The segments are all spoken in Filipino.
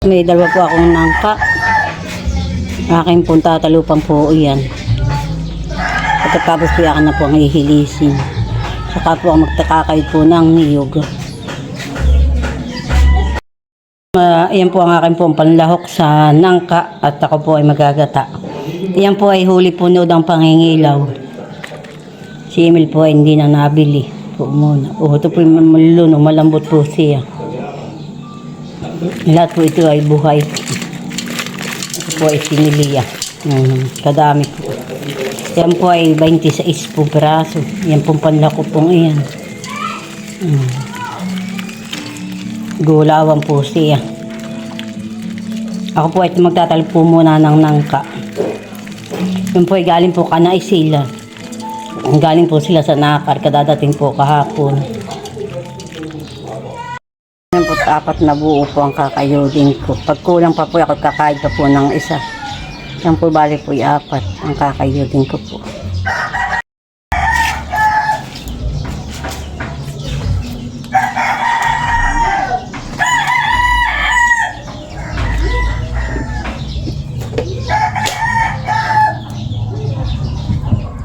May dalawa po akong nangka. Aking pong tatalupang po yan. Pagkatapos po yakan na po ang hihilisin. Saka po ang magtakakay po ng niyog. Ayan po ang aking pong panlahok sa nangka at ako po ay magagata. Ayan po ay huli po nood ang pangingilaw. Si Emil po ay hindi na nabili po muna. Ito po yung malulunong, malambot po siya. Lahat po ito ay buhay. Ito po ay siniliya. Kadami po. Yan po ay 26 po peraso. Yan pong panlako pong iyan. Gulawan po siya. Ako po ay magtatalip po muna ng nangka. Yan po ay galing po Kanaisila. Galing po sila sa Nakar. Kadadating po kahapon. Yan po 4 na buo po ang kakayodin ko. Pag kulang pa po ako kakain pa po ng isa. Yan po bali po 4 ang kakayodin ko po.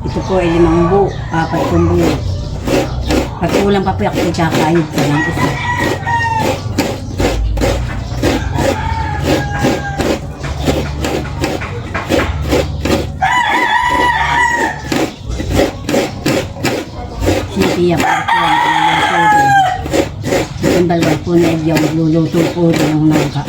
Ito po ay 5 buo, 4 pong buo. Pag kulang pa po ako kakain pa ng isa. Sinatiya po ito ang luluto. Itong dalawa po na yung luluto po ng nangka.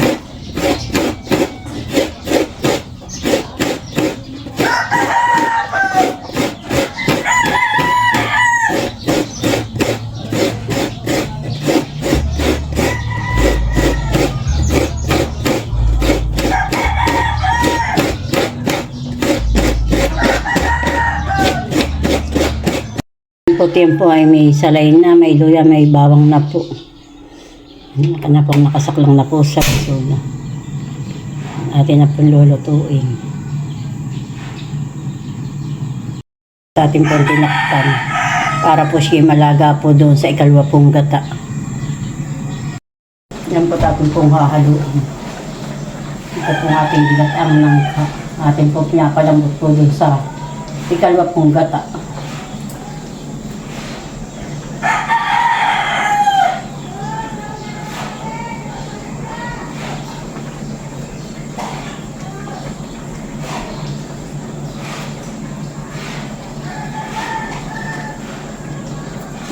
Tempo ay may salay na, may luya, may bawang na po. Kana pong nakasaklang na po sa basura. Atin na pong lulutuin. Sa ating pong tinakpan para po siya malaga po doon sa ikalwa pong gata. Yan po ating pong hahaluin. Ito pong ating ginataang nangka. Atin po pinapalambot po doon sa ikalwa pong gata.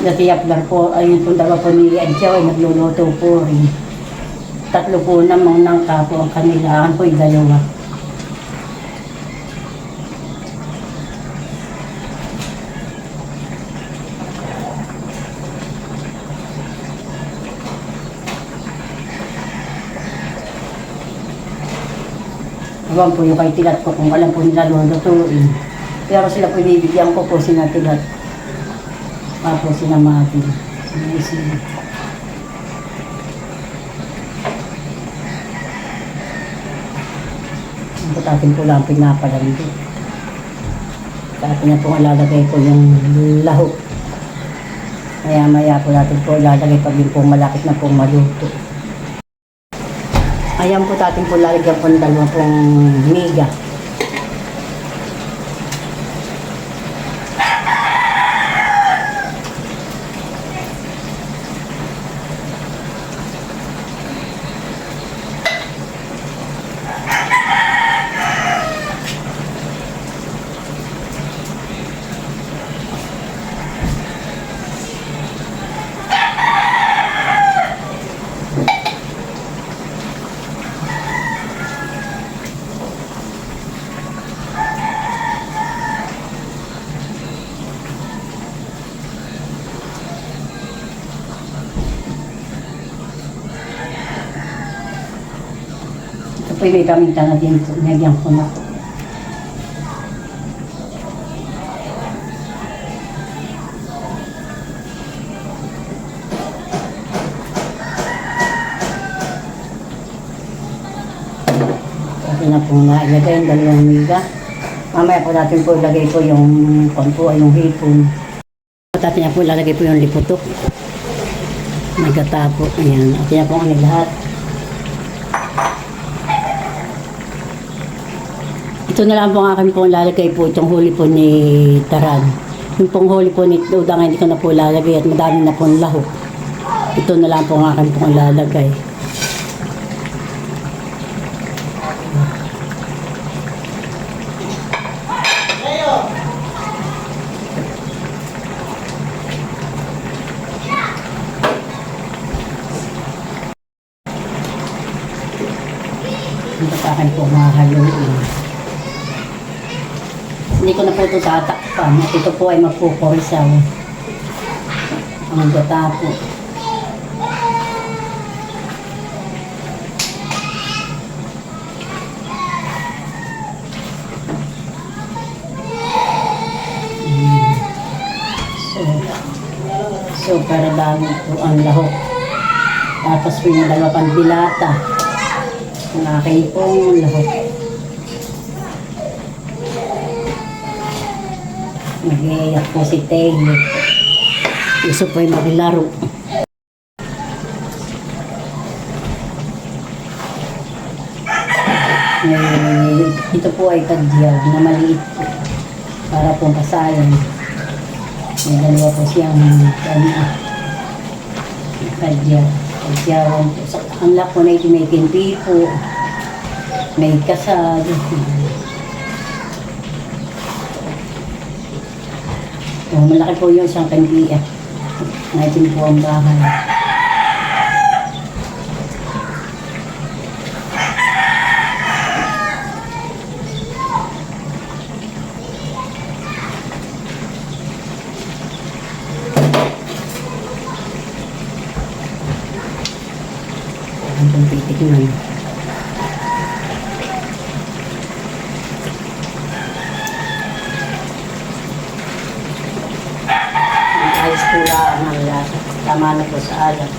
Natiyap lang po, ayun po dalawa po ni Adjaw ay nagluluto po rin. 3 po namang nangka po ang kanilaan po ay 2. Alam po yung kay Tilat ko kung alam po nila lulutuin. Pero sila po ibibigyan ko po sinatilat. Tapos sinamati. Ang patatin po lang pinapalandi. Tapos na po lalagay po yung lahok. Maya po natin po lalagay pag yung po malapit na po maluto. Ayan po natin po lalagyan po ng 2 pong miga. Ito po may paminta na din po. Nagyan ko na po. Ito na po na ilagay yung 2 miga. Mamaya po natin po ilagay po yung konpo ay yung hipon. Natin na po ilalagay po yung liputok. May gata po. Ayan. At yan po ang lahat. Ito na lang po ang akin pong lalagay po itong huli po ni Taran. Yung pong huli po ni Udang hindi ko na po lalagay at madami na pong lahok. Ito na lang po ang akin pong lalagay. Ito sa akin po mahahaluin. Hindi ko na po ito tatakpan. Ito po ay magpuporisaw. Ang gata po. So para dami po ang lahok. Tapos po yung dalawa pang dilata. Ang aking pong lahok. Mag-iiyak po si Taylor. Gusto po yung maglaro. Ito po ay kadyag na maliit po. Para pong kasayan. May dalawa po siyang kadyag. Kadyawan po. Ang lak po na ito may kinti po. May kasag. Oh, malaki po yung isang kandiya. Natin po ang bahay. Ang pitik naman. Ayos po lang ang lasa. Tama na po sa alam.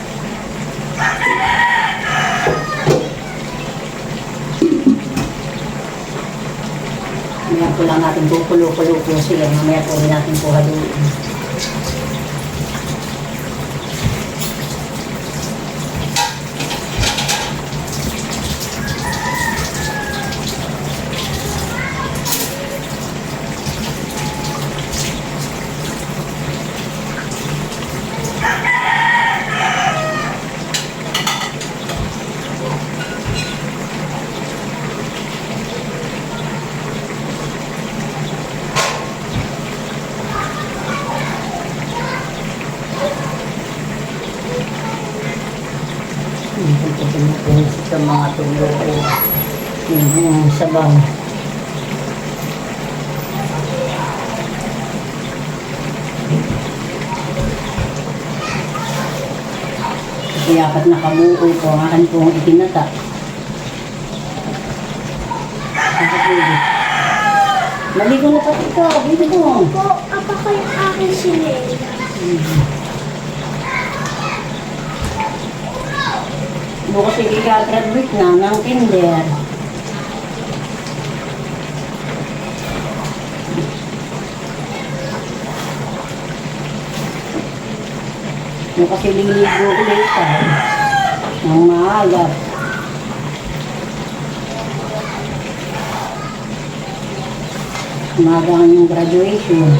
Mamaya po lang natin kukulo-kulo po sila. Mamaya po natin po haluin. Sa mga tulo ko yung sabaw. Kasi apat na kabuo ko ang akin pong itinata. Maligo na pati ka, dito mo. Po, apa ko yung aking sinil? Bukas hindi ka graduate na ng kinder. Bukas ililigo ulit ka. Ng maaga. Umaga ang graduation.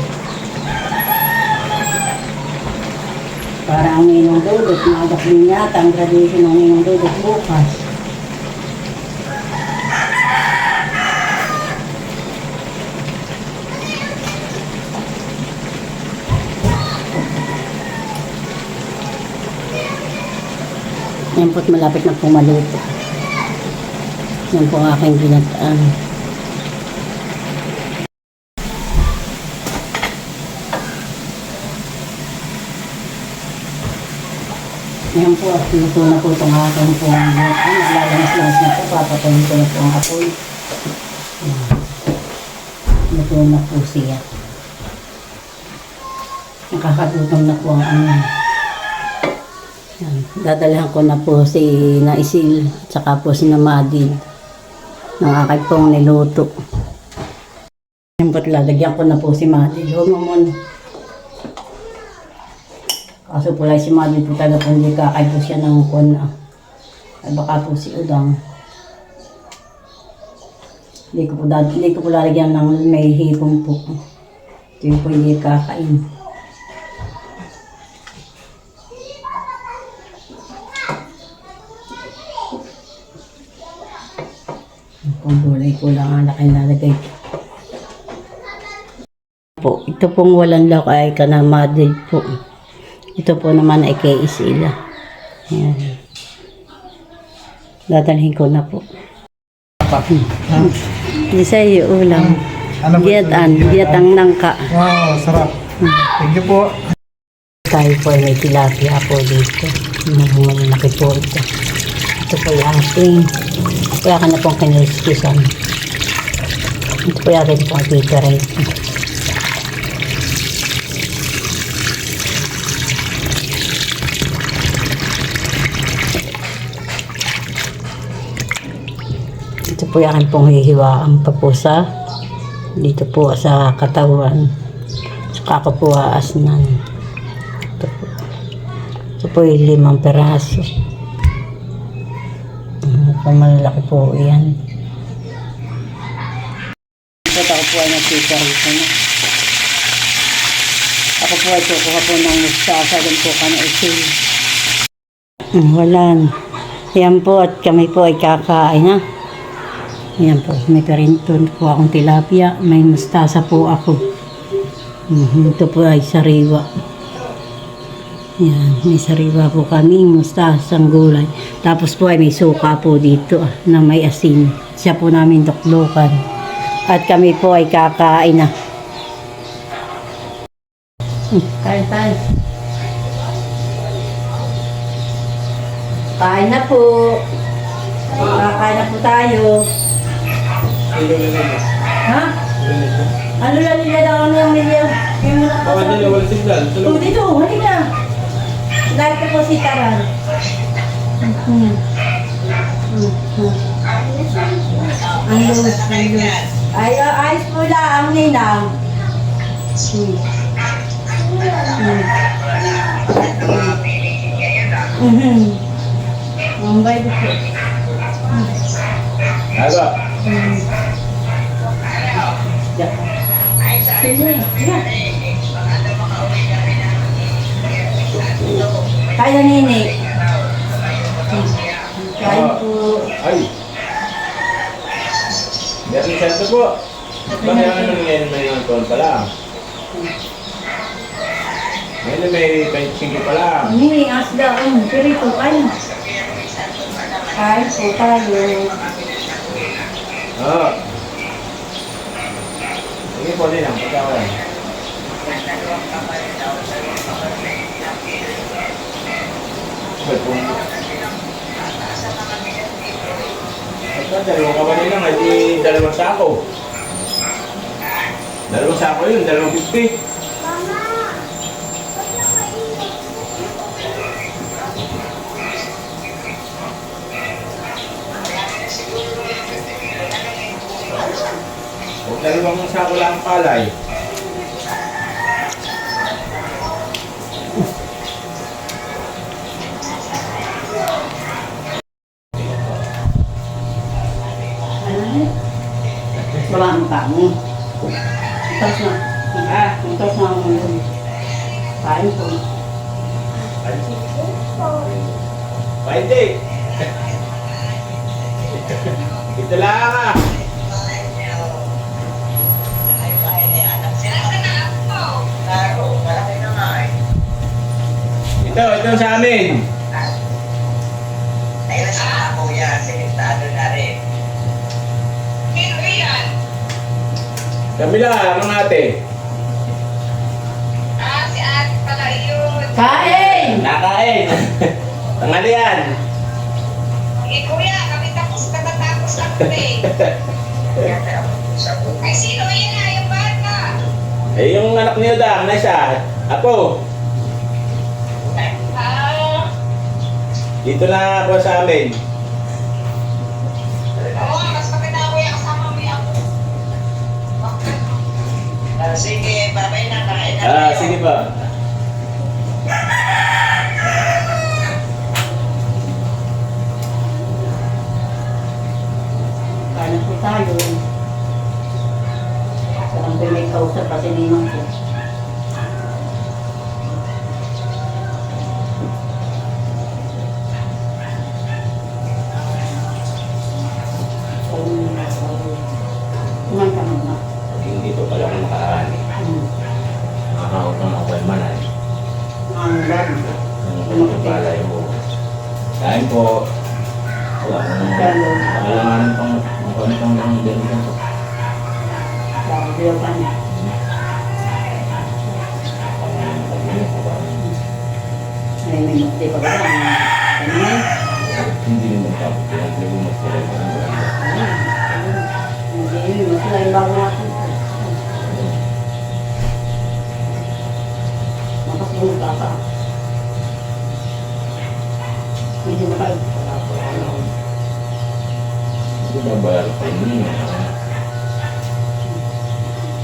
Para ang Ninong Dudut, maagap din yata ang graduation ng Ninong Dudut bukas. Yan po't malapit na pumaluto. Yan po ang aking ginataan. Ngayon po, luto na po itong aking pong naglalamas-lamas na po. Papatayin ko na po ang apoy. Luto na po siya. Nakakagutom na po ang ano. Yan. Dadalhan ko na po si Naisil at saka po si Namadid ng aking pong niluto. Ngayon po't lalagyan ko na po si Madid. Huwag mo muna. Kaso pala si Madid po talaga po hindi kakay po siya ng kuna. Ay baka po si Udang. Hindi ko po lalagyan ng may hipon po. Ito yung po hindi kakain. Ang gulay ko lang ang laki nalagay po. Ito pong walang lak ay kanamadil po. Ito po naman ay kay Isila. Ayan. Dadalhin ko na po. Hindi sa iyo ulam. Ano ba ito? Giyatan nangka. Wow, sarap. Thank you po. Tayo po ay may tilapia po dito. Malaki po ito. Ito po yung ating. Kaya ka na pong kiniliskisan. Ito po yung ating pong tita rin. Ito po yung aking pong hihiwaan pa po sa dito po sa katawan. Saka ko po aasnan. Ito po yung 5 peraso. Malaki po yan. Ito ako po ay nagtita rito na. Ako po ay kukuha po ng mustasa doon po ka na isil. Wala na. Yan po at kami po ay kakain ha. Yan po, may perinton po akong tilapia, may mustasa po ako. Ito po ay sariwa. Yan, may sariwa po kami, mustasang gulay. Tapos po ay may suka po dito na may asin. Siya po namin tuklukan. At kami po ay kakain na. Kain tayo. Kain na po. Kakain na po tayo. Ha? Ano lang nila daw ang yung nila? Yung muna ka sa... Oh, dito, hali na. Dahil ko po si Taran. Ay, ayos po lang ang ninang. Ang bayo po. Aga. Kaya nini. Kaya po. Ay. Meron sento po. Bakit ano ngayon may konton pa lang? Ngayon may 25 pa lang. Nini, asda. Pirito, kain. Kain po tayo. Oo. Sige po din ang pagkawan. Ito, dalawang kawanin lang, ay di 2 sako. 2 sako yun, 250. Huwag 2 sako lang ang palay. Baba ang kamo. Tapos na. Tapos na ang ulo. Kain po. Pwede. Ito lang ah. Ito sa amin. Ayun sa kuya, sinintado na rin. Sino yan? Kami lang, mga ate. Si ate pala yun. Kain! Nakain. Tanghalian. Kuya, kami katatapos lang kami. Ay, sino yan na yung bata? Eh, yung anak niyo daw, na siya. Apo, dito na ako sa amin. Oo, mas maganda kuya kasama mo yan. Sige, babay na, kain na tayo. Sige ba? Kain na po tayo. Ang balay mo. Kain po. Wala nang kailangan pang magkano lang din dito. May pa ba? Hindi naman tapos kaya hindi mo magkulay na lang. Hindi, mas lang bago natin. Makasunod ka pa. Hindi makal. Hindi babayar pa yun.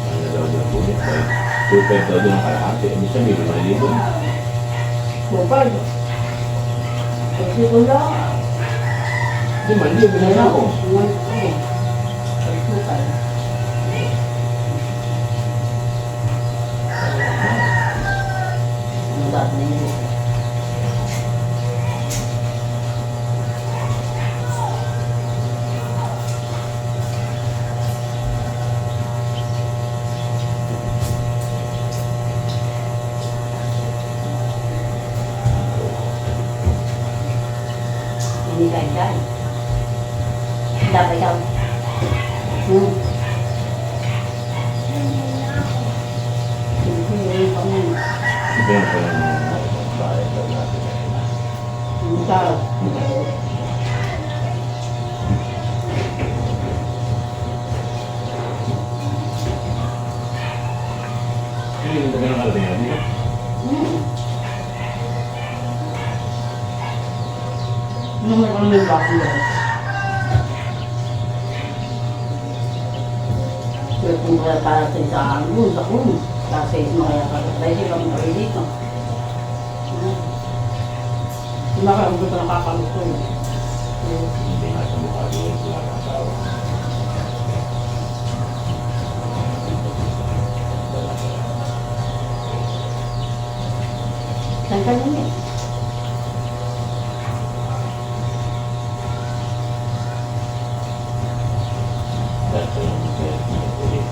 Ano daw yung bulit ay 2.5 daw doon ang kalahati. Ibig sabihin, 5,000. Bupag. Kasi wala. Di man, di binaya ako. Hindi kain. Dapat ikaw. Hindi pa mo. Ito yung bahay daw natin. Ikaw. Hindi yung taga ng kalating natin. Naman kami ng bako yan. Kaya kung kaya parating sa anggun, sa kun. Kasi mga kakatay, di kami kami dito. Hindi na kaya kung nakakaluto yun. Hindi nga sa mukha doon sila ng asawa. Saan ka niya? Dati yung ulit.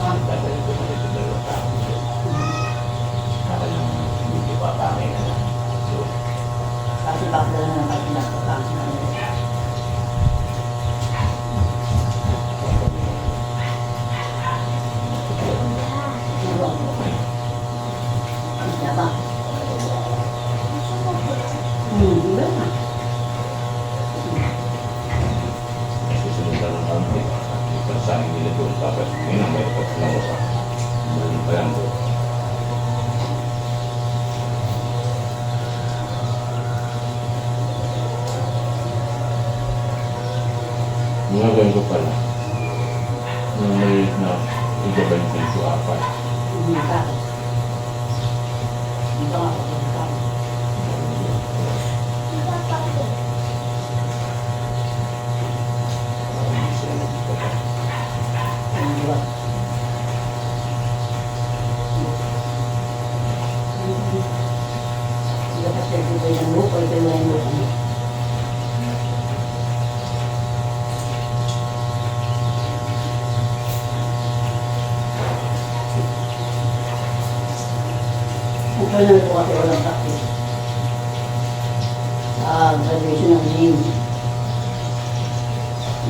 Dati yung ulit yung dalawang tao. Saka yung hindi pa kami na lang. Kasi bakit na lang ang pinagpapangin na nila. Hindi ba? Iba na. Susunod na ng kaunti. Ipasahin nila doon. Tapos ngayon ang may dapat lang ko sa maling pa lang doon. Mga gawin ko pala. Nung maliit na igabay yung piso apat. Hindi ka. Hindi ka nga pagkakita. Hindi sila nagkita. Hindi ba? Hindi ka kasi ibigay ng lupa, ibigay ng lupa. Kung naman po kasi walang practice. Sa graduation ng name.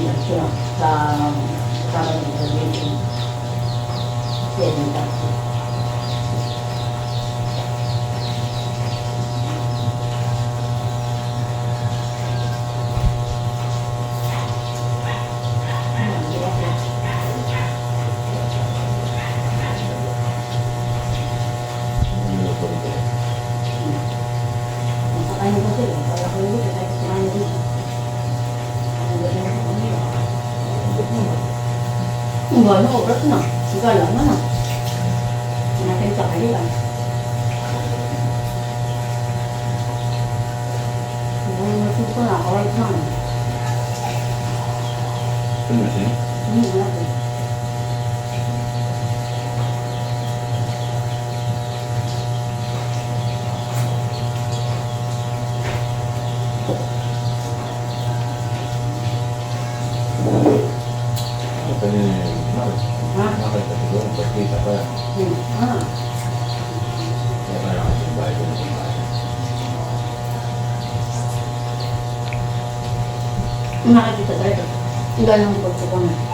Yan siya. Sa graduation. Seven practice. Ano kasi, para ko yun, kahit kumain din. Ano ba yun sa kanila? Ang gano'n, oras na. Sigala na na. Natin sa kanila. Siguro natuto na, kahit na. Ito na siya. Hindi natin. Kanina yung Ha? nakita siguro, pagkita pa. Ah. Kaya kaya kasi yung bahay ko na kumain. Nakakita tayo. Ganang pagkukunan.